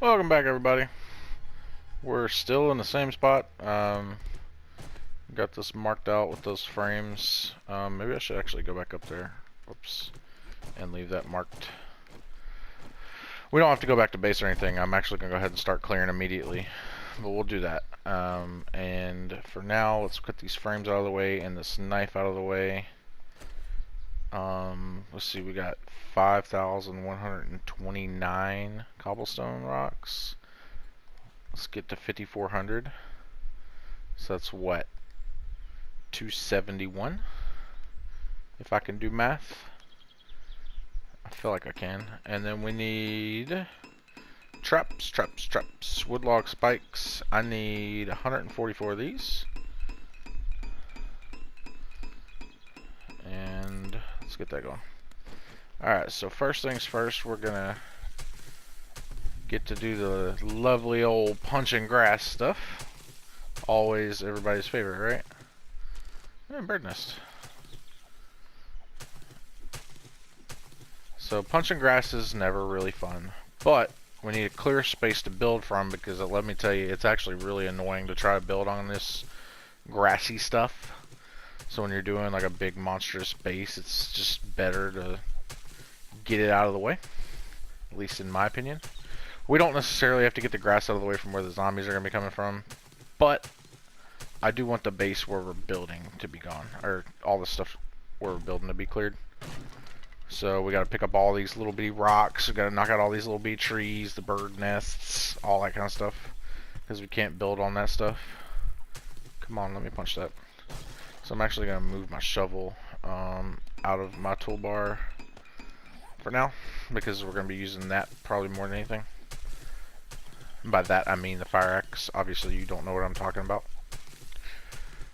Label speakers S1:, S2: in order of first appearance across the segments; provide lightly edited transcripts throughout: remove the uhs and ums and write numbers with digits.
S1: Welcome back, everybody. We're still in the same spot. Got this marked out with those frames. Maybe I should actually go back up there. Whoops. And leave that marked. We don't have to go back to base or anything. I'm actually going to go ahead and start clearing immediately. But we'll do that. And for now, let's put these frames out of the way and this knife out of the way. Let's see, we got 5,129 cobblestone rocks. Let's get to 5,400. So that's what? 271? If I can do math. I feel like I can. And then we need traps. Wood log spikes. I need 144 of these. And let's get that going. Alright, so first things first, we're gonna get to do the lovely old punching grass stuff. Always everybody's favorite, right? And bird nest. So punching grass is never really fun, but we need a clear space to build from, because let me tell you, it's actually really annoying to try to build on this grassy stuff. So when you're doing like a big monstrous base, it's just better to get it out of the way, at least in my opinion. We don't necessarily have to get the grass out of the way from where the zombies are going to be coming from, but I do want the base where we're building to be gone, or all the stuff where we're building to be cleared. So we got to pick up all these little bitty rocks, we got to knock out all these little bitty trees, the bird nests, all that kind of stuff, because we can't build on that stuff. Come on, let me punch that. So I'm actually going to move my shovel out of my toolbar for now, because we're going to be using that probably more than anything. And by that I mean the fire axe. Obviously you don't know what I'm talking about.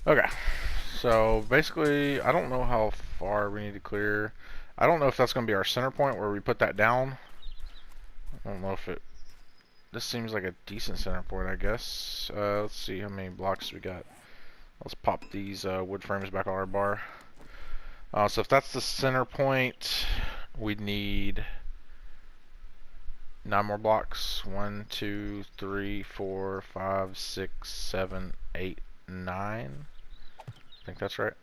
S1: Okay, so basically I don't know how far we need to clear. I don't know if that's going to be our center point where we put that down. I don't know if it... This seems like a decent center point, I guess. Let's see how many blocks we got. Let's pop these wood frames back on our bar. So if that's the center point, we'd need 9 more blocks. 1, 2, 3, 4, 5, 6, 7, 8, 9. I think that's right.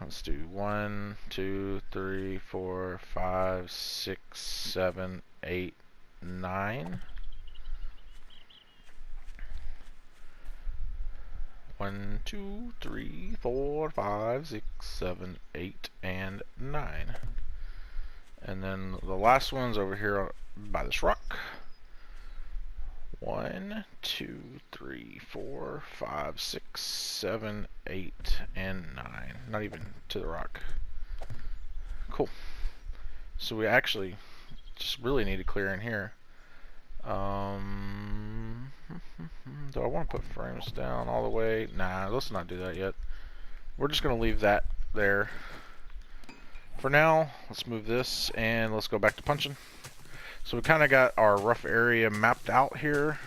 S1: Let's do 1, 2, 3, 4, 5, 6, 7, 8, 9. 1, 2, 3, 4, 5, 6, 7, 8, and 9. And then the last one's over here by this rock. 1, 2, 3, 4, 5, 6, 7, 8, and 9. Not even to the rock. Cool. So we actually just really need to clear in here. Do I want to put frames down all the way? Nah, let's not do that yet. We're just going to leave that there. For now, let's move this and let's go back to punching. So we kind of got our rough area mapped out here.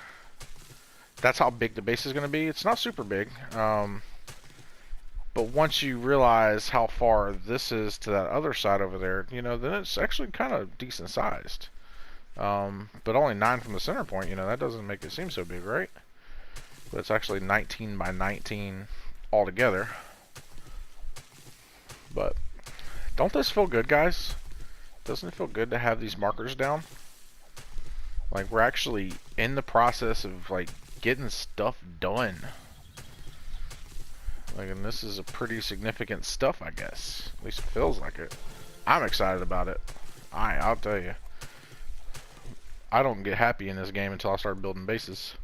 S1: That's how big the base is going to be. It's not super big. But once you realize how far this is to that other side over there, you know, then it's actually kind of decent sized. But only 9 from the center point, you know, that doesn't make it seem so big, right? But it's actually 19 by 19 altogether. But don't this feel good, guys? Doesn't it feel good to have these markers down? Like, we're actually in the process of, like, getting stuff done. Like, and this is a pretty significant stuff, I guess. At least it feels like it. I'm excited about it. I'll tell you. I don't get happy in this game until I start building bases.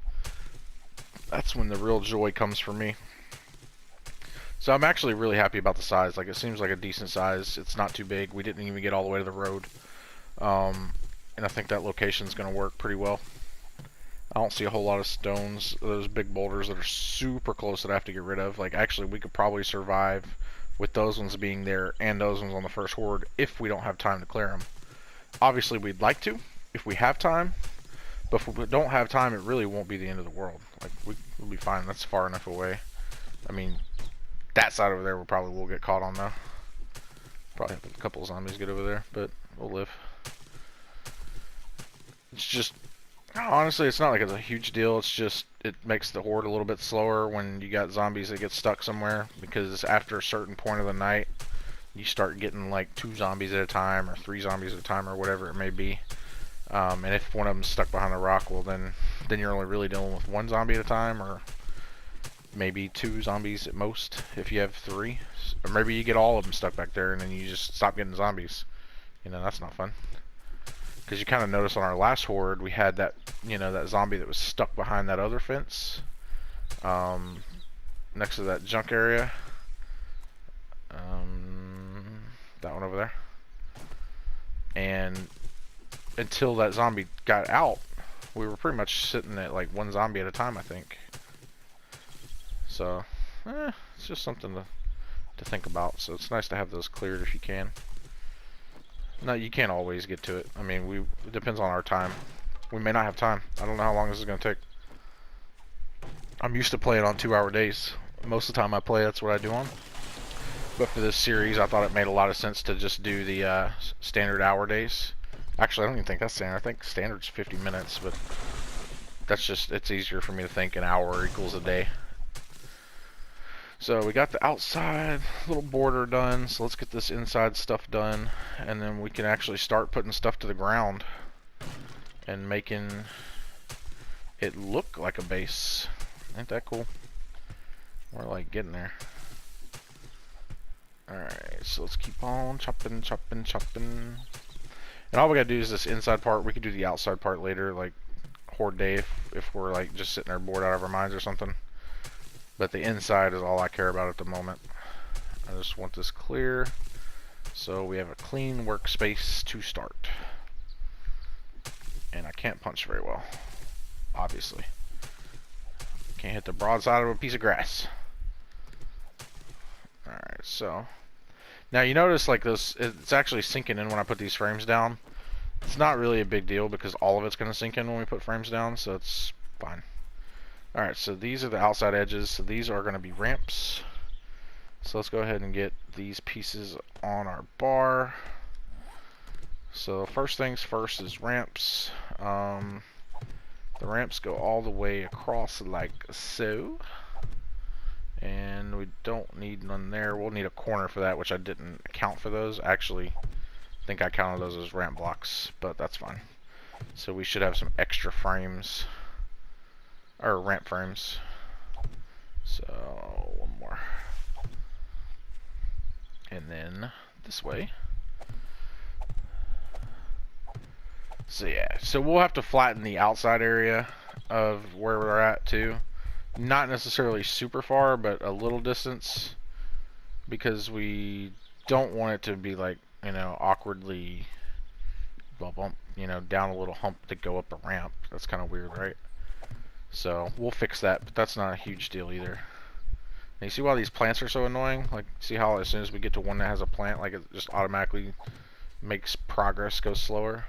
S1: That's when the real joy comes for me. So I'm actually really happy about the size. Like, it seems like a decent size. It's not too big. We didn't even get all the way to the road. And I think that location is going to work pretty well. I don't see a whole lot of stones, those big boulders that are super close that I have to get rid of. Like, actually, we could probably survive with those ones being there and those ones on the first horde if we don't have time to clear them. Obviously, we'd like to if we have time, but if we don't have time, it really won't be the end of the world. Like, we'll be fine. That's far enough away. I mean, that side over there we probably will get caught on, though. Probably have a couple of zombies get over there, but we'll live. It's just, honestly, it's not like it's a huge deal. It's just, it makes the horde a little bit slower when you got zombies that get stuck somewhere, because after a certain point of the night, you start getting like 2 zombies at a time, or 3 zombies at a time, or whatever it may be. And if one of them's stuck behind a rock, well then you're only really dealing with 1 zombie at a time, or maybe 2 zombies at most if you have 3. Or maybe you get all of them stuck back there and then you just stop getting zombies. You know, that's not fun. Because you kind of notice on our last horde, we had that, you know, that zombie that was stuck behind that other fence. Next to that junk area. That one over there. And until that zombie got out, we were pretty much sitting at like 1 zombie at a time, I think. So, it's just something to think about. So it's nice to have those cleared if you can. No, you can't always get to it. I mean, it depends on our time. We may not have time. I don't know how long this is going to take. I'm used to playing on 2-hour days. Most of the time I play, that's what I do on. But for this series, I thought it made a lot of sense to just do the standard hour days. Actually, I don't even think that's standard. I think standard's 50 minutes, but that's just, it's easier for me to think an hour equals a day. So we got the outside little border done, so let's get this inside stuff done, and then we can actually start putting stuff to the ground and making it look like a base. Ain't that cool? We're like getting there. Alright, so let's keep on chopping. And all we gotta do is this inside part. We could do the outside part later, like horde day, if we're like just sitting there bored out of our minds or something. But the inside is all I care about at the moment. I just want this clear, so we have a clean workspace to start. And I can't punch very well, obviously. Can't hit the broadside of a piece of grass. Alright, so now you notice like this, it's actually sinking in when I put these frames down. It's not really a big deal because all of it's going to sink in when we put frames down, so it's fine. Alright, so these are the outside edges, so these are going to be ramps. So let's go ahead and get these pieces on our bar. So first things first is ramps. The ramps go all the way across like so. And we don't need none there. We'll need a corner for that, which I didn't account for those. Actually, I think I counted those as ramp blocks, but that's fine. So we should have some extra frames, or ramp frames. So one more. And then this way. So yeah, so we'll have to flatten the outside area of where we're at too. Not necessarily super far, but a little distance, because we don't want it to be like, you know, awkwardly bump, you know, down a little hump to go up a ramp. That's kind of weird, right? So we'll fix that, but that's not a huge deal either. And you see why these plants are so annoying? Like, see how as soon as we get to one that has a plant, like it just automatically makes progress go slower?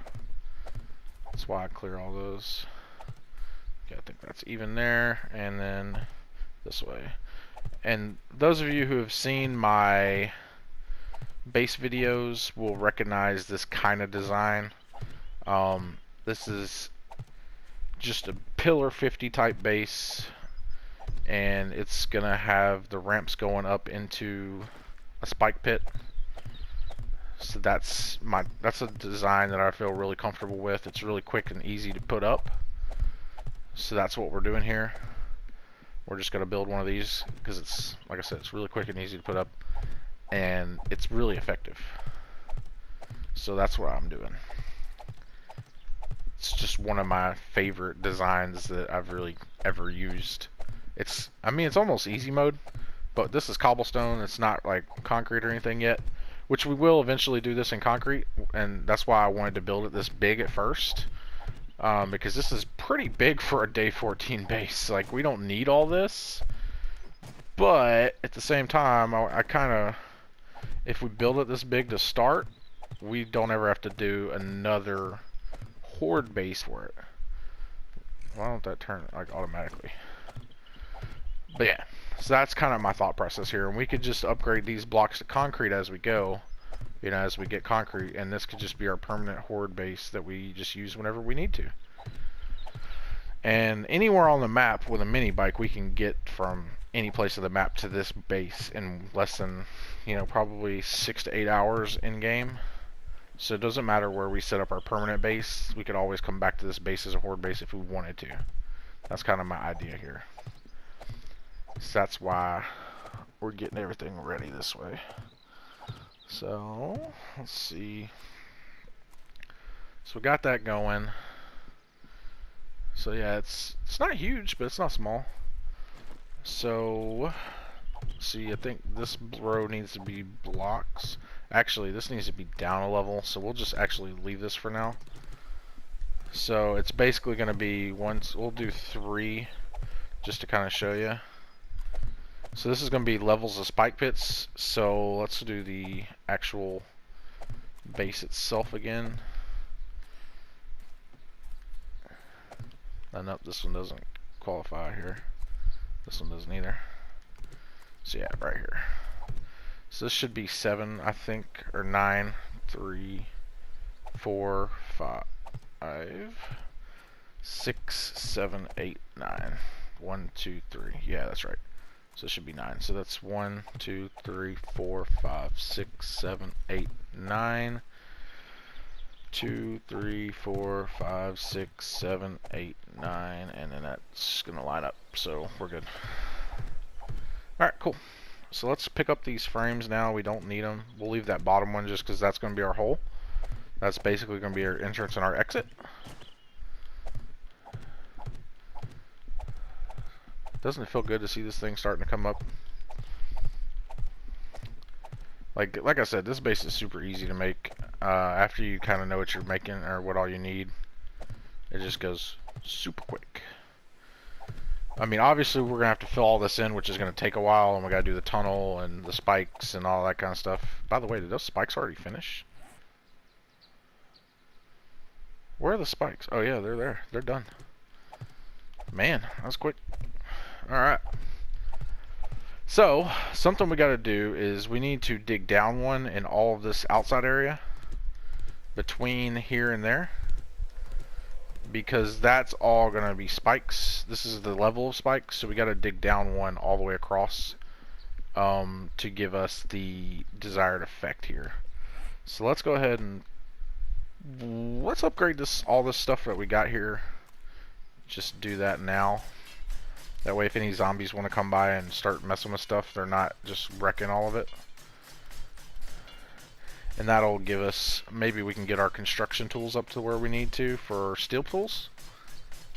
S1: That's why I clear all those. Okay, I think that's even there, and then this way. And those of you who have seen my base videos will recognize this kind of design. This is just a pillar 50 type base, and it's gonna have the ramps going up into a spike pit. So that's a design that I feel really comfortable with. It's really quick and easy to put up. So that's what we're doing here. We're just gonna build one of these because it's, like I said, it's really quick and easy to put up, and it's really effective. So that's what I'm doing. It's just one of my favorite designs that I've really ever used. I mean, it's almost easy mode, but this is cobblestone. It's not like concrete or anything yet, which we will eventually do this in concrete, and that's why I wanted to build it this big at first, because this is pretty big for a day 14 base. Like, we don't need all this, but at the same time, I kind of, if we build it this big to start, we don't ever have to do another horde base for it. Why don't that turn like automatically? But yeah, so that's kind of my thought process here, and we could just upgrade these blocks to concrete as we go, you know, as we get concrete, and this could just be our permanent horde base that we just use whenever we need to. And anywhere on the map with a mini bike, we can get from any place of the map to this base in less than, you know, probably 6 to 8 hours in game. So it doesn't matter where we set up our permanent base, we could always come back to this base as a horde base if we wanted to. That's kind of my idea here. So that's why we're getting everything ready this way. So let's see. So we got that going. So yeah, it's not huge, but it's not small. So see, I think this row needs to be blocks. Actually, this needs to be down a level, so we'll just actually leave this for now. So it's basically going to be we'll do 3 just to kind of show you. So this is going to be levels of spike pits. So let's do the actual base itself again. Nope, this one doesn't qualify here. This one doesn't either. So yeah, right here. So this should be 7, I think, or 9, 3, 4, 5, 6, 7, 8, 9. 1, 2, 3. Yeah, that's right. So it should be 9. So that's 1, 2, 3, 4, 5, 6, 7, 8, 9. 2, 3, 4, 5, 6, 7, 8, 9, and then that's gonna line up. So we're good. Alright, cool. So let's pick up these frames now. We don't need them. We'll leave that bottom one just because that's going to be our hole. That's basically going to be our entrance and our exit. Doesn't it feel good to see this thing starting to come up? Like I said, this base is super easy to make. After you kind of know what you're making or what all you need, it just goes super quick. I mean, obviously we're gonna have to fill all this in, which is gonna take a while, and we gotta do the tunnel and the spikes and all that kind of stuff. By the way, did those spikes already finish? Where are the spikes? Oh yeah, they're there. They're done. Man, that was quick. Alright. So, something we gotta do is we need to dig down one in all of this outside area between here and there, because that's all gonna be spikes. This is the level of spikes, so we gotta dig down one all the way across to give us the desired effect here. So let's go ahead and let's upgrade all this stuff that we got here. Just do that now. That way if any zombies want to come by and start messing with stuff, they're not just wrecking all of it. And that'll give us, maybe we can get our construction tools up to where we need to for steel tools.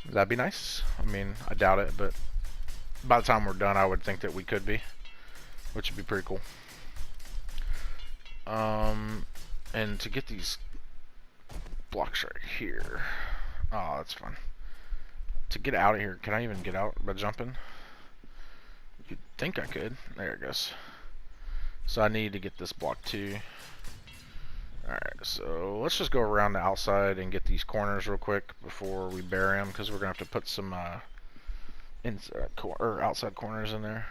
S1: That'd be nice. I mean, I doubt it, but by the time we're done, I would think that we could be, which would be pretty cool. And to get these blocks right here. Oh, that's fun. To get out of here, can I even get out by jumping? You'd think I could. There it goes. So I need to get this block too. Alright, so let's just go around the outside and get these corners real quick before we bury them, because we're going to have to put some outside corners in there.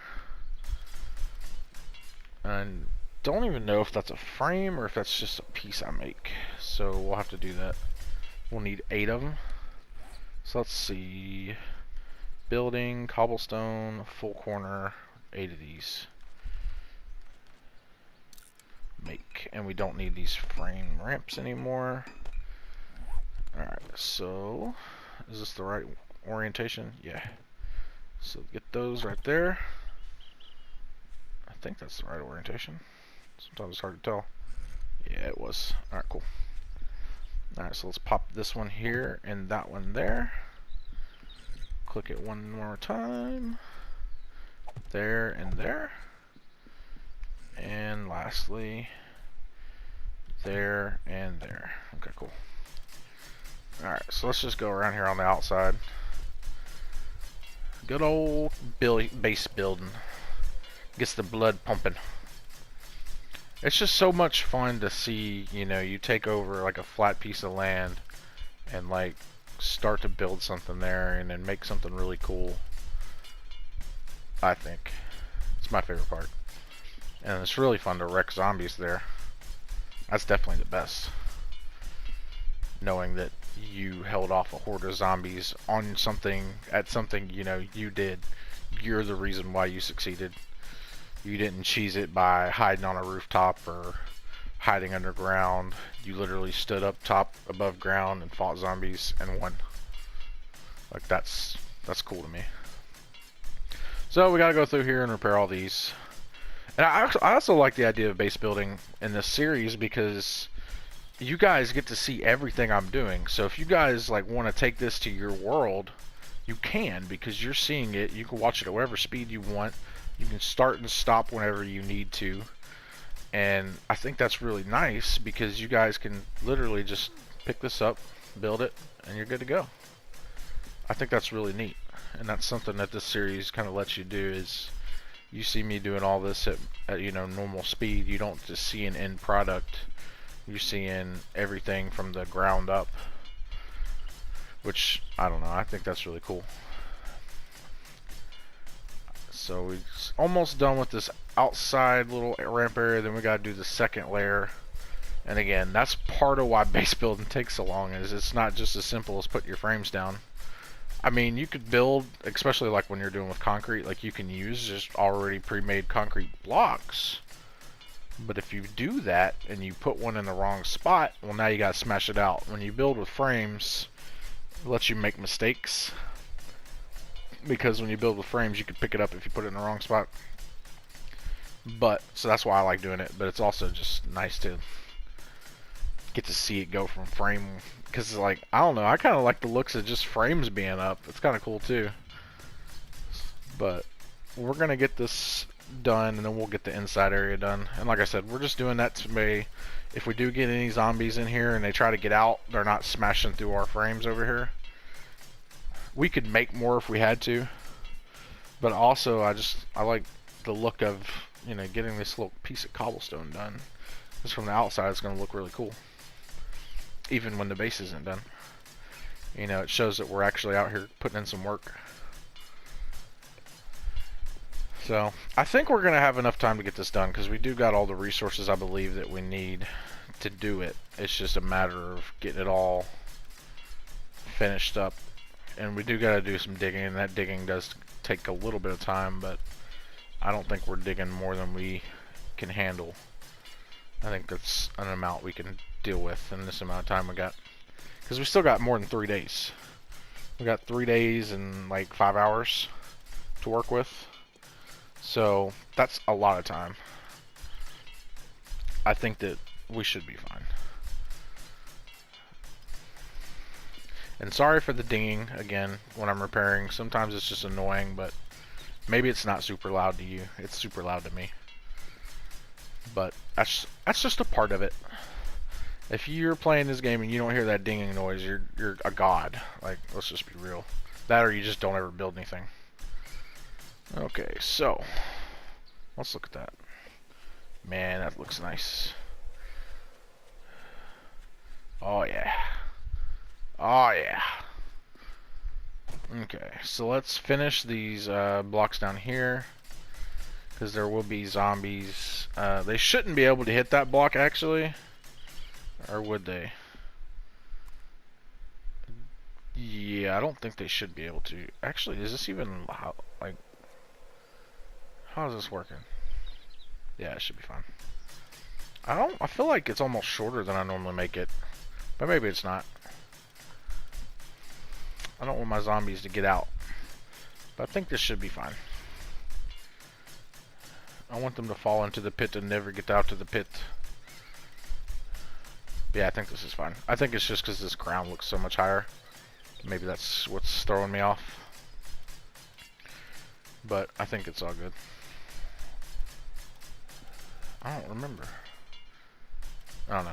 S1: And don't even know if that's a frame or if that's just a piece I make. So we'll have to do that. We'll need 8 of them. So let's see. Building, cobblestone, full corner, 8 of these. Make. And we don't need these frame ramps anymore. Alright, so is this the right orientation? Yeah. So get those right there. I think that's the right orientation. Sometimes it's hard to tell. Yeah, it was. Alright, cool. Alright, so let's pop this one here and that one there. Click it one more time. There and there. And lastly, there and there. Okay, cool. Alright, so let's just go around here on the outside. Good old base building. Gets the blood pumping. It's just so much fun to see, you know, you take over like a flat piece of land and like start to build something there and then make something really cool. I think. It's my favorite part. And it's really fun to wreck zombies there. That's definitely the best. Knowing that you held off a horde of zombies on something, at something, you know, you did. You're the reason why you succeeded. You didn't cheese it by hiding on a rooftop or hiding underground. You literally stood up top above ground and fought zombies and won. Like, that's cool to me. So we gotta go through here and repair all these. And I also like the idea of base building in this series because you guys get to see everything I'm doing. So if you guys like want to take this to your world, you can, because you're seeing it. You can watch it at whatever speed you want. You can start and stop whenever you need to. And I think that's really nice because you guys can literally just pick this up, build it, and you're good to go. I think that's really neat. And that's something that this series kind of lets you do. Is you see me doing all this at you know, normal speed. You don't just see an end product. You're seeing everything from the ground up, which, I don't know, I think that's really cool. So we're almost done with this outside little ramp area. Then we got to do the second layer. And again, that's part of why base building takes so long, is it's not just as simple as putting your frames down. I mean, you could build, especially like when you're doing with concrete, like you can use just already pre-made concrete blocks. But if you do that and you put one in the wrong spot, well, now you gotta smash it out. When you build with frames, it lets you make mistakes. Because when you build with frames, you can pick it up if you put it in the wrong spot. But, so that's why I like doing it. But it's also just nice to get to see it go from frame. Because, like, I don't know, I kind of like the looks of just frames being up. It's kind of cool, too. But we're gonna get this done, and then we'll get the inside area done. And like I said, we're just doing that to be, if we do get any zombies in here and they try to get out, they're not smashing through our frames over here. We could make more if we had to, but also I like the look of, you know, getting this little piece of cobblestone done. Just from the outside, it's going to look really cool, even when the base isn't done. You know, it shows that we're actually out here putting in some work. So, I think we're going to have enough time to get this done, because we do got all the resources, I believe, that we need to do it. It's just a matter of getting it all finished up. And we do got to do some digging, and that digging does take a little bit of time, but I don't think we're digging more than we can handle. I think that's an amount we can deal with in this amount of time we got. Because we still got more than 3 days. We got 3 days and like 5 hours to work with. So that's a lot of time. I think that we should be fine. And sorry for the dinging again when I'm repairing. Sometimes it's just annoying, but maybe it's not super loud to you. It's super loud to me. But that's just a part of it. If you're playing this game and you don't hear that dinging noise, you're a god. Like, let's just be real. That, or you just don't ever build anything. Okay, so let's look at that. Man, that looks nice. Oh yeah. Oh yeah. Okay, so let's finish these blocks down here, because there will be zombies. They shouldn't be able to hit that block, actually. Or would they? Yeah, I don't think they should be able to. Actually, is this even like, how is this working? Yeah, it should be fine. I feel like it's almost shorter than I normally make it, but maybe it's not. I don't want my zombies to get out, but I think this should be fine. I want them to fall into the pit and never get out to the pit. Yeah, I think this is fine. I think it's just because this ground looks so much higher. Maybe that's what's throwing me off. But I think it's all good. I don't remember. I don't know.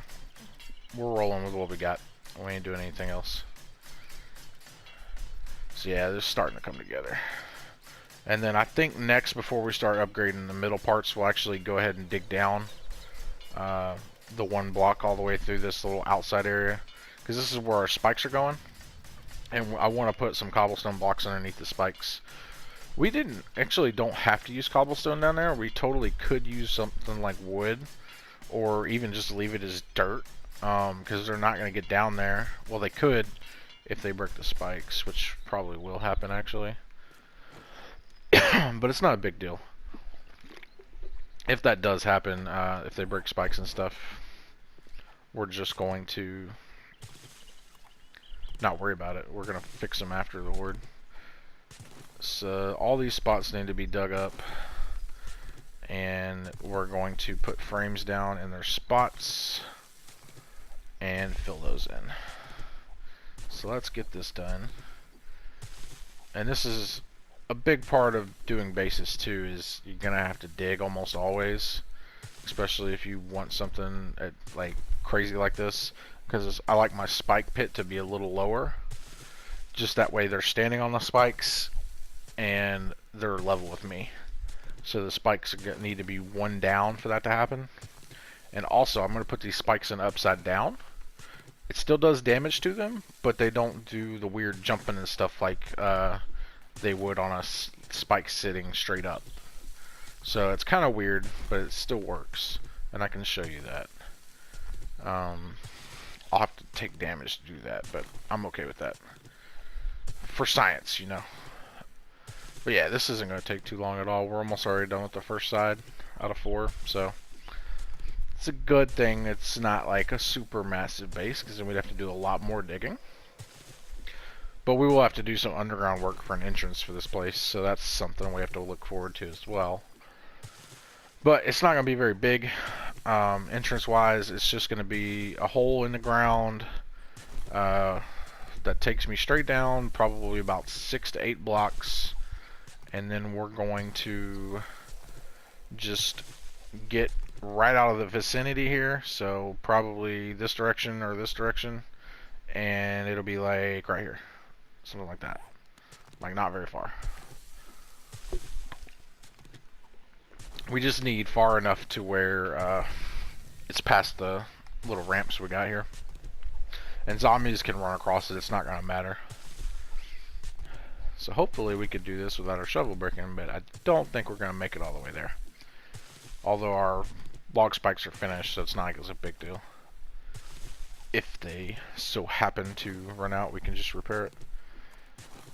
S1: We're rolling with what we got. We ain't doing anything else. So yeah, they're starting to come together. And then I think next, before we start upgrading the middle parts, we'll actually go ahead and dig down the one block all the way through this little outside area, because this is where our spikes are going, and I want to put some cobblestone blocks underneath the spikes. We don't have to use cobblestone down there. We totally could use something like wood or even just leave it as dirt, because they're not going to get down there. Well, they could if they break the spikes, which probably will happen actually. But it's not a big deal. If that does happen, if they break spikes and stuff, we're just going to not worry about it. We're going to fix them after the horde. So all these spots need to be dug up, and we're going to put frames down in their spots and fill those in. So let's get this done. And this is a big part of doing bases too, is you're gonna have to dig almost always, especially if you want something like crazy like this, because I like my spike pit to be a little lower, just that way they're standing on the spikes and they're level with me. So the spikes need to be one down for that to happen. And also I'm going to put these spikes in upside down. It still does damage to them, but they don't do the weird jumping and stuff like they would on a spike sitting straight up. So it's kind of weird, but it still works, and I can show you that. I'll have to take damage to do that, but I'm okay with that. For science, you know. But yeah, this isn't going to take too long at all. We're almost already done with the first side out of 4, so it's a good thing it's not like a super massive base, because then we'd have to do a lot more digging. But we will have to do some underground work for an entrance for this place, so that's something we have to look forward to as well. But it's not going to be very big. Entrance-wise, it's just going to be a hole in the ground that takes me straight down, probably about 6 to 8 blocks. And then we're going to just get right out of the vicinity here, so probably this direction or this direction, and it'll be like right here, something like that, like not very far. We just need far enough to where it's past the little ramps we got here, and zombies can run across it. It's not gonna matter. So hopefully we could do this without our shovel breaking, but I don't think we're gonna make it all the way there. Although our log spikes are finished, so it's not like it's a big deal. If they so happen to run out, we can just repair it.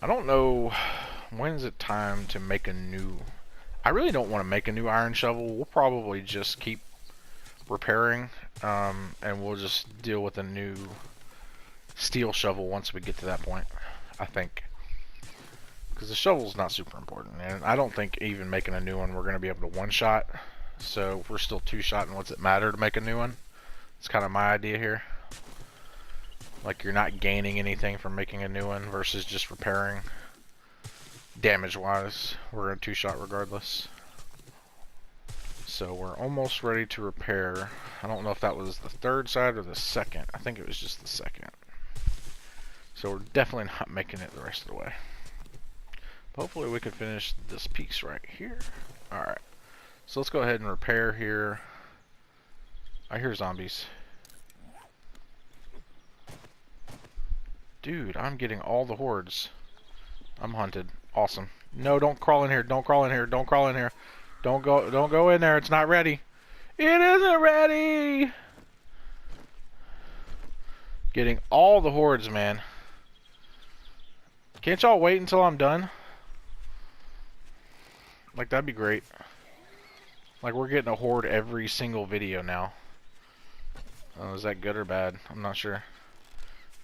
S1: I don't know, when is it time to make a new... I really don't want to make a new iron shovel. We'll probably just keep repairing, and we'll just deal with a new steel shovel once we get to that point, I think. Because the shovel's not super important, and I don't think even making a new one we're going to be able to one-shot. So if we're still two-shotting, what's it matter to make a new one? It's kind of my idea here. Like, you're not gaining anything from making a new one versus just repairing. Damage-wise, we're going to two-shot regardless. So we're almost ready to repair. I don't know if that was the third side or the second. I think it was just the second. So we're definitely not making it the rest of the way. Hopefully we can finish this piece right here. Alright. So let's go ahead and repair here. I hear zombies. Dude, I'm getting all the hordes. I'm hunted. Awesome. No, don't crawl in here. Don't crawl in here. Don't crawl in here. Don't go in there. It's not ready. It isn't ready. Getting all the hordes, man. Can't y'all wait until I'm done? Like, that'd be great. Like, we're getting a horde every single video now. Oh, is that good or bad? I'm not sure. I'm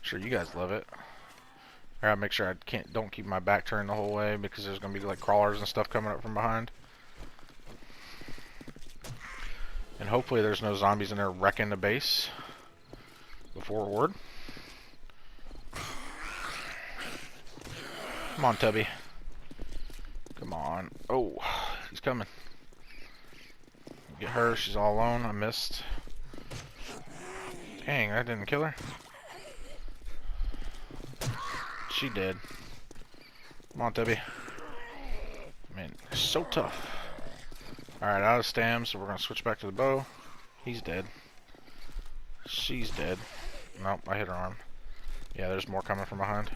S1: sure you guys love it. I gotta make sure I don't keep my back turned the whole way, because there's gonna be like crawlers and stuff coming up from behind. And hopefully there's no zombies in there wrecking the base before horde. Come on, Tubby. Come on. Oh, he's coming. Get her. She's all alone. I missed. Dang, that didn't kill her. She did. Come on, Tubby. Man, so tough. Alright, out of stam, so we're going to switch back to the bow. He's dead. She's dead. Nope, I hit her arm. Yeah, there's more coming from behind.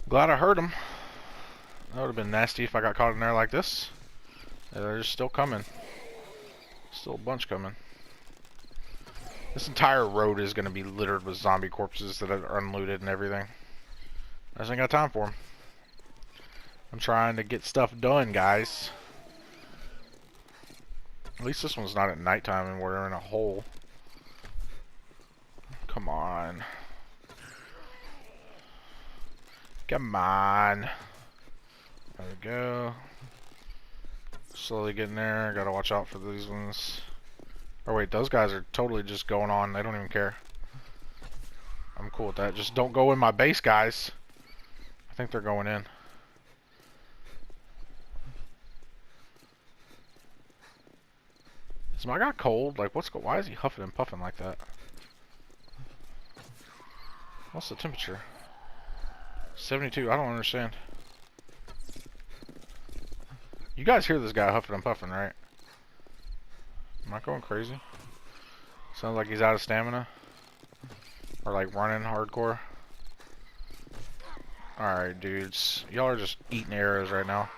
S1: Glad I heard him. That would have been nasty if I got caught in there like this. They're still coming. Still a bunch coming. This entire road is going to be littered with zombie corpses that are unlooted and everything. I just ain't got time for them. I'm trying to get stuff done, guys. At least this one's not at nighttime and we're in a hole. Come on. Come on. There we go. Slowly getting there. Gotta watch out for these ones. Oh wait, those guys are totally just going on. They don't even care. I'm cool with that. Just don't go in my base, guys. I think they're going in. Is my guy cold? Like, why is he huffing and puffing like that? What's the temperature? 72. I don't understand. You guys hear this guy huffing and puffing, right? Am I going crazy? Sounds like he's out of stamina. Or like running hardcore. Alright, dudes. Y'all are just eating arrows right now.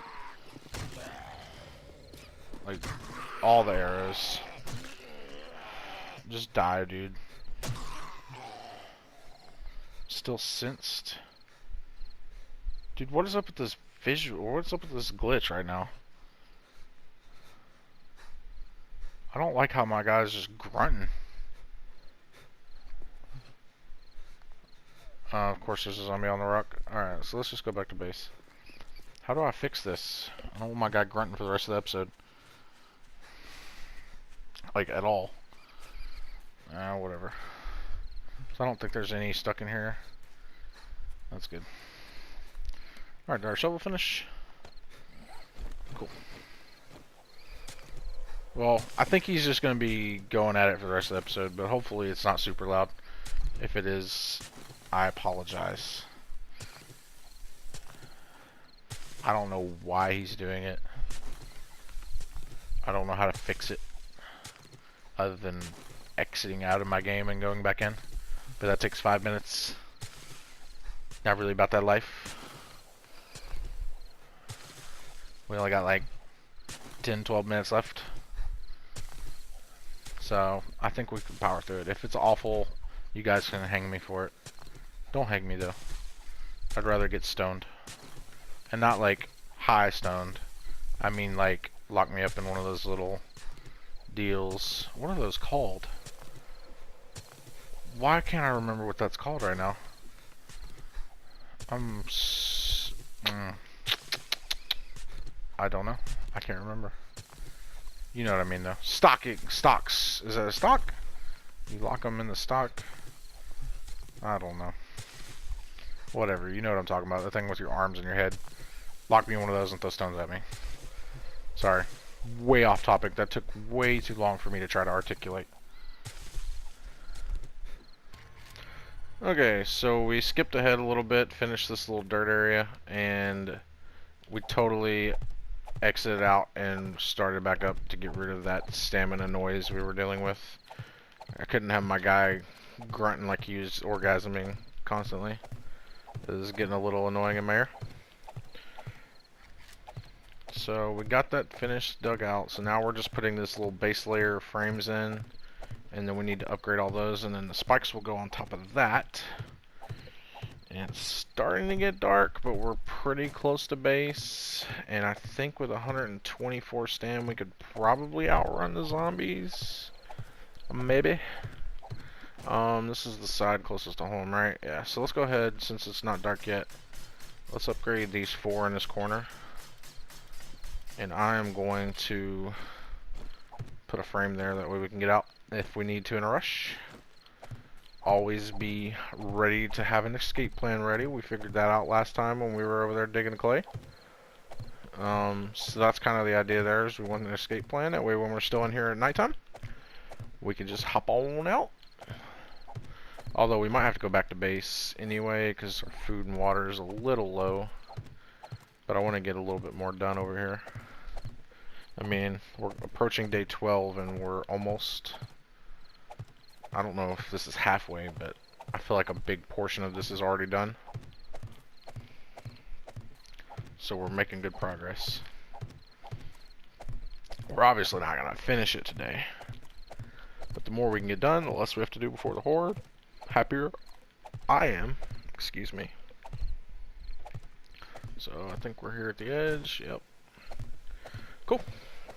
S1: Like, all the arrows. Just die, dude. Still sensed. Dude, what is up with this visual? What's up with this glitch right now? I don't like how my guy's just grunting. Of course there's a zombie on the rock. Alright, so let's just go back to base. How do I fix this? I don't want my guy grunting for the rest of the episode. Like, at all. Whatever. So I don't think there's any stuck in here. That's good. Alright, did our shovel finish? Cool. Well, I think he's just going to be going at it for the rest of the episode, but hopefully it's not super loud. If it is, I apologize. I don't know why he's doing it. I don't know how to fix it. Other than exiting out of my game and going back in. But that takes 5 minutes. Not really about that life. We only got like 10-12 minutes left. So I think we can power through it. If it's awful, you guys can hang me for it. Don't hang me though. I'd rather get stoned. And not like high stoned. I mean like lock me up in one of those little deals. What are those called? Why can't I remember what that's called right now? I don't know. I can't remember. You know what I mean though. Stocks. Is that a stock? You lock them in the stock? I don't know. Whatever. You know what I'm talking about. The thing with your arms and your head. Lock me in one of those and throw stones at me. Sorry. Way off topic. That took way too long for me to try to articulate. Okay, so we skipped ahead a little bit, finished this little dirt area, and we totally exited out and started back up to get rid of that stamina noise we were dealing with. I couldn't have my guy grunting like he was orgasming constantly. This is getting a little annoying in my ear. So we got that finished, dug out, so now we're just putting this little base layer of frames in. And then we need to upgrade all those, and then the spikes will go on top of that. And it's starting to get dark, but we're pretty close to base. And I think with 124 stam, we could probably outrun the zombies. Maybe. This is the side closest to home, right? Yeah, so let's go ahead, since it's not dark yet. Let's upgrade these 4 in this corner. And I am going to put a frame there, that way we can get out if we need to in a rush. Always be ready to have an escape plan ready. We figured that out last time when we were over there digging clay. So that's kind of the idea there, is we want an escape plan. That way when we're still in here at nighttime, we can just hop on out. Although we might have to go back to base anyway, because our food and water is a little low. But I want to get a little bit more done over here. I mean, we're approaching day 12 and we're almost... I don't know if this is halfway, but I feel like a big portion of this is already done. So we're making good progress. We're obviously not gonna finish it today. But the more we can get done, the less we have to do before the horde. Happier I am. Excuse me. So I think we're here at the edge. Yep. Cool.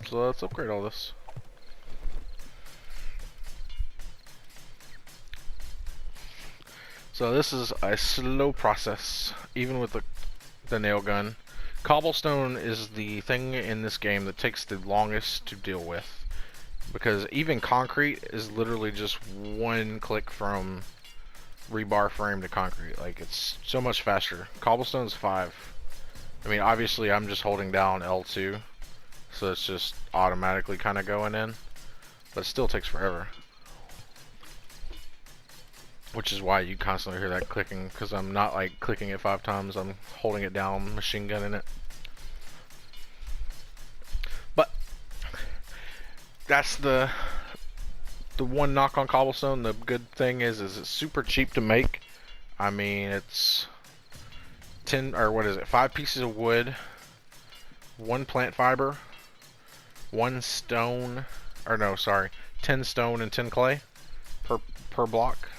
S1: So let's upgrade all this. So this is a slow process, even with the nail gun. Cobblestone is the thing in this game that takes the longest to deal with. Because even concrete is literally just one click from rebar frame to concrete. Like, it's so much faster. Cobblestone's 5. I mean, obviously I'm just holding down L2, so it's just automatically kind of going in, but it still takes forever. Which is why you constantly hear that clicking, because I'm not like clicking it 5 times, I'm holding it down, machine gunning it. But that's the one knock on cobblestone. The good thing is it's super cheap to make. I mean, it's 5 pieces of wood, 1 plant fiber, 1 stone, or no, sorry, 10 stone and 10 clay per block.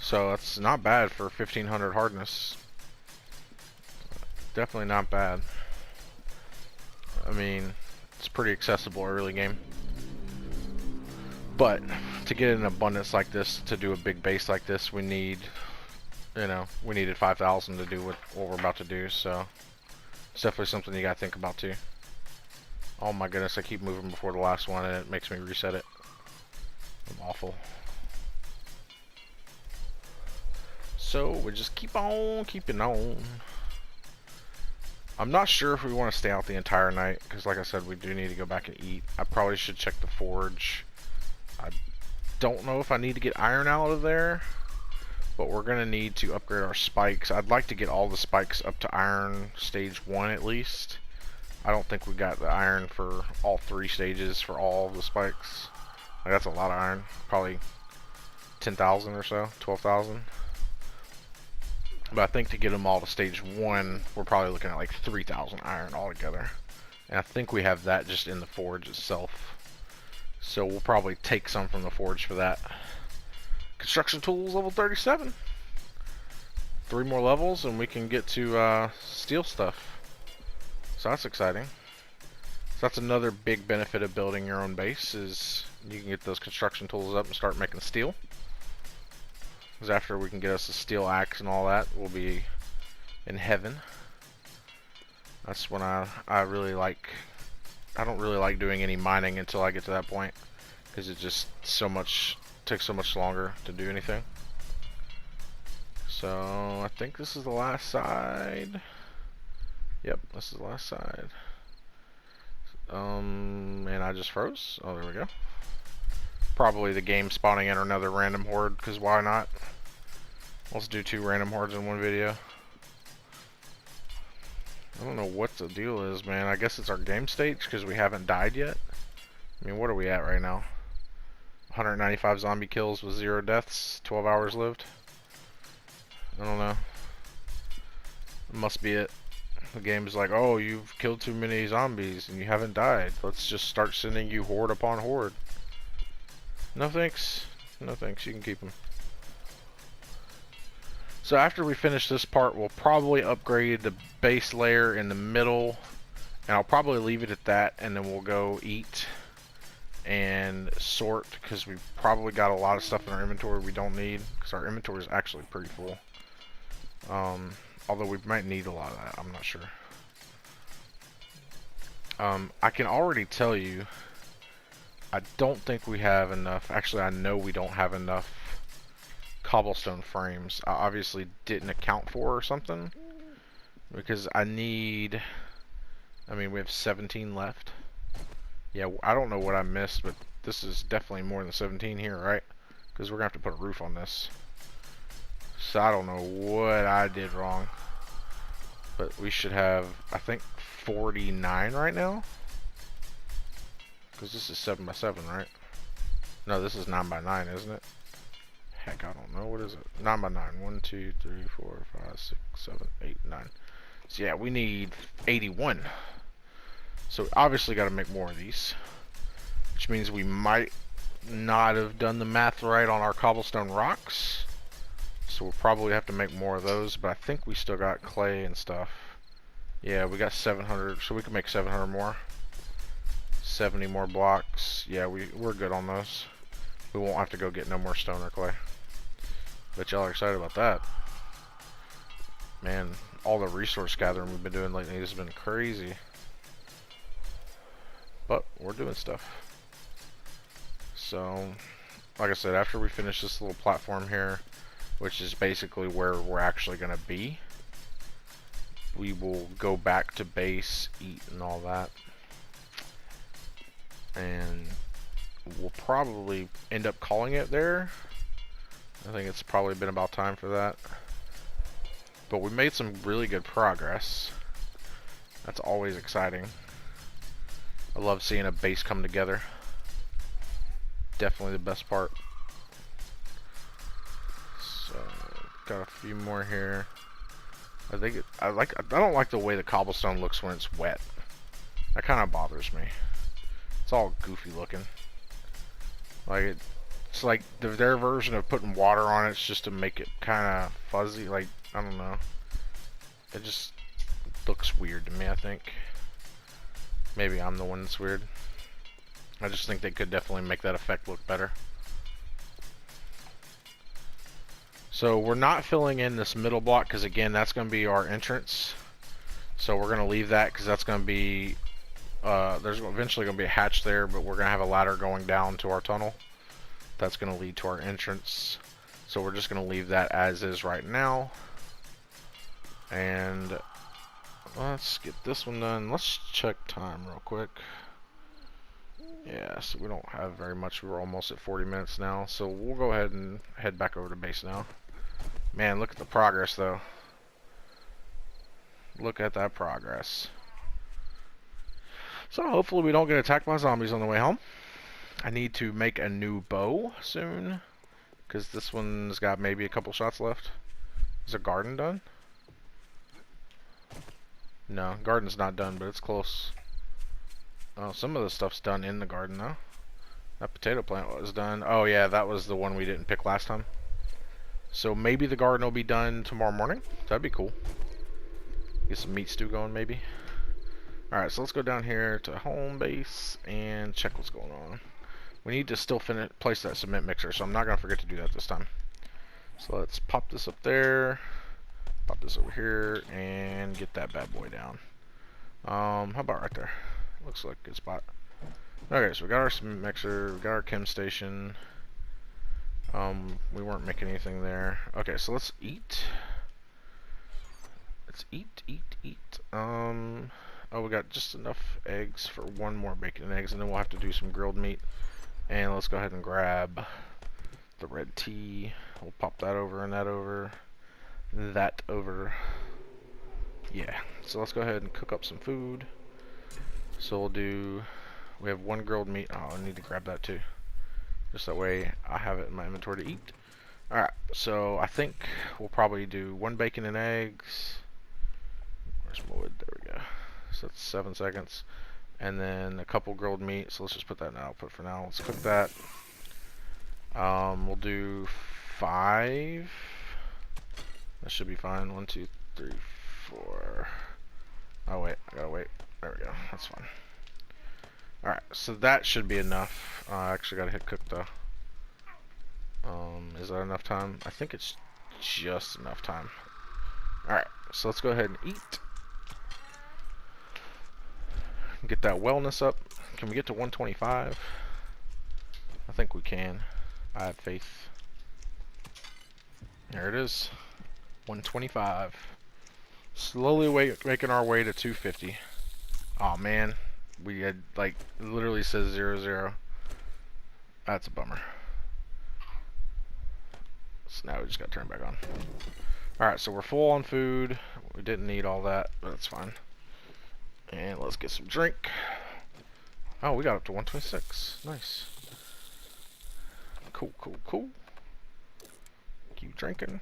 S1: So that's not bad for 1500 hardness. Definitely not bad. I mean, it's pretty accessible early game. But to get an abundance like this, to do a big base like this, we need, we needed 5,000 to do what we're about to do. So it's definitely something you gotta think about too. Oh my goodness, I keep moving before the last one and it makes me reset it. I'm awful. So we just keep on keeping on. I'm not sure if we want to stay out the entire night, because like I said, we do need to go back and eat. I probably should check the forge. I don't know if I need to get iron out of there, but we're going to need to upgrade our spikes. I'd like to get all the spikes up to iron stage 1 at least. I don't think we got the iron for all 3 stages for all of the spikes. Like, that's a lot of iron. Probably 10,000 or so, 12,000. But I think to get them all to stage 1, we're probably looking at like 3,000 iron altogether. And I think we have that just in the forge itself. So we'll probably take some from the forge for that. Construction tools level 37. 3 more levels and we can get to steel stuff. So that's exciting. So that's another big benefit of building your own base, is you can get those construction tools up and start making steel. Because after we can get us a steel axe and all that, we'll be in heaven. That's when I really like. I don't really like doing any mining until I get to that point, because it just takes so much longer to do anything. So I think this is the last side. Yep, this is the last side. And I just froze. Oh, there we go. Probably the game spawning in another random horde, because why not? Let's do 2 random hordes in one video. I don't know what the deal is, man. I guess it's our game stage, because we haven't died yet. I mean, what are we at right now? 195 zombie kills with 0 deaths, 12 hours lived. I don't know. It must be it. The game's like, oh, you've killed too many zombies and you haven't died. Let's just start sending you horde upon horde. No thanks. No thanks, you can keep them. So after we finish this part, we'll probably upgrade the base layer in the middle, and I'll probably leave it at that, and then we'll go eat and sort, because we've probably got a lot of stuff in our inventory we don't need, because our inventory is actually pretty full. Although we might need a lot of that, I'm not sure. I can already tell you, I don't think we have enough. Actually, I know we don't have enough cobblestone frames. I obviously didn't account for or something, because I mean, we have 17 left. Yeah, I don't know what I missed, but this is definitely more than 17 here, right? Because we're gonna have to put a roof on this. So I don't know what I did wrong, but we should have, I think, 49 right now. Because this is 7x7, right? No, this is 9x9, isn't it? Heck, I don't know. What is it? 9x9. 1, 2, 3, 4, 5, 6, 7, 8, 9. So yeah, we need 81. So obviously got to make more of these, which means we might not have done the math right on our cobblestone rocks. So we'll probably have to make more of those, but I think we still got clay and stuff. Yeah, we got 700, so we can make 700 more. 70 more blocks. Yeah, we're good on those. We won't have to go get no more stone or clay. Bet y'all are excited about that. Man, all the resource gathering we've been doing lately has been crazy. But we're doing stuff. So, like I said, after we finish this little platform here, which is basically where we're actually going to be, we will go back to base, eat and all that. And we'll probably end up calling it there. I think it's probably been about time for that. But we made some really good progress. That's always exciting. I love seeing a base come together. Definitely the best part. So, got a few more here. I don't like the way the cobblestone looks when it's wet. That kind of bothers me. It's all goofy looking. Like it's like their version of putting water on it. It's just to make it kind of fuzzy. Like, I don't know. It just looks weird to me, I think. Maybe I'm the one that's weird. I just think they could definitely make that effect look better. So we're not filling in this middle block because, again, that's going to be our entrance. So we're going to leave that because that's going to be, there's eventually going to be a hatch there, but we're going to have a ladder going down to our tunnel. That's going to lead to our entrance. So we're just going to leave that as is right now. And let's get this one done. Let's check time real quick. Yeah, so we don't have very much. We're almost at 40 minutes now. So we'll go ahead and head back over to base now. Man, look at the progress, though. Look at that progress. So hopefully we don't get attacked by zombies on the way home. I need to make a new bow soon, because this one's got maybe a couple shots left. Is the garden done? No, garden's not done, but it's close. Oh, some of the stuff's done in the garden, though. That potato plant was done. Oh, yeah, that was the one we didn't pick last time. So maybe the garden will be done tomorrow morning. That'd be cool. Get some meat stew going, maybe. Alright, so let's go down here to home base and check what's going on. We need to still place that cement mixer, so I'm not going to forget to do that this time. So let's pop this up there. Pop this over here and get that bad boy down. How about right there? Looks like a good spot. Okay, so we got our cement mixer, we got our chem station. We weren't making anything there. Okay, so let's eat. Let's eat. Oh, we got just enough eggs for one more bacon and eggs, and then we'll have to do some grilled meat. And let's go ahead and grab the red tea. We'll pop that over and that over. That over. Yeah, so let's go ahead and cook up some food. So we have one grilled meat. Oh, I need to grab that too. Just that way I have it in my inventory to eat. Alright, so I think we'll probably do one bacon and eggs. Where's my wood? There we go. So that's 7 seconds. And then a couple grilled meat. So let's just put that in the output for now. Let's cook that. We'll do 5. That should be fine. 1, 2, 3, 4. Oh wait, I gotta wait. There we go. That's fine. Alright, so that should be enough. I actually gotta hit cook though. Is that enough time? I think it's just enough time. Alright, so let's go ahead and eat. Get that wellness up. Can we get to 125? I think we can. I have faith. There it is. 125. Slowly making our way to 250. Oh man, we had like it literally says 00. That's a bummer. So now we just got to turn back on. Alright, so we're full on food. We didn't need all that, but that's fine. And let's get some drink. Oh, we got up to 126. Nice. Cool. Keep drinking.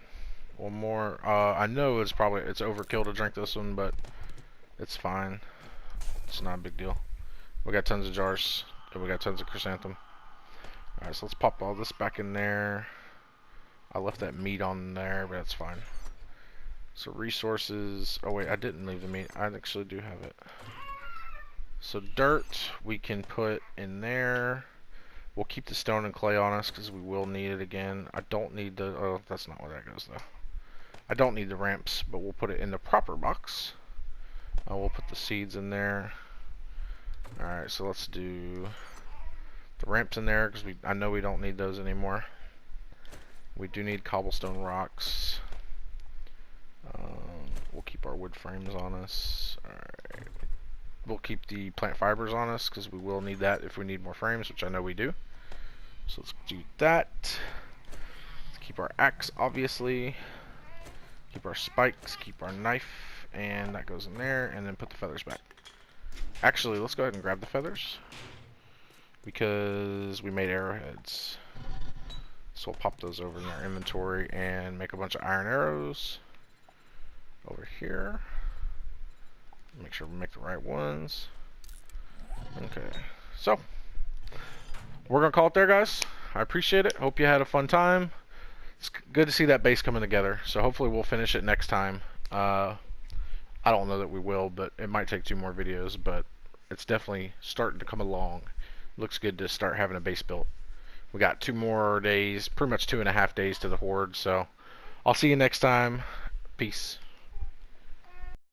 S1: One more. I know it's overkill to drink this one, but it's fine. It's not a big deal. We got tons of jars, and we got tons of chrysanthemum. Alright, so let's pop all this back in there. I left that meat on there, but that's fine. So resources, oh wait, I didn't leave the meat. I actually do have it. So dirt, we can put in there. We'll keep the stone and clay on us because we will need it again. I don't need the, oh, that's not where that goes though. I don't need the ramps, but we'll put it in the proper box. We'll put the seeds in there. Alright, so let's do the ramps in there because I know we don't need those anymore. We do need cobblestone rocks. We'll keep our wood frames on us. Alright. We'll keep the plant fibers on us because we will need that if we need more frames, which I know we do. So let's do that. Let's keep our axe, obviously. Keep our spikes, keep our knife, and that goes in there, and then put the feathers back. Actually, let's go ahead and grab the feathers because we made arrowheads. So we'll pop those over in our inventory and make a bunch of iron arrows over here. Make sure we make the right ones. Okay, so we're gonna call it there, guys. I appreciate it. Hope you had a fun time. It's good to see that base coming together. So hopefully we'll finish it next time. I don't know that we will, but it might take 2 more videos. But it's definitely starting to come along. Looks good to start having a base built. We got 2 more days, pretty much 2.5 days to the horde. So I'll see you next time. Peace.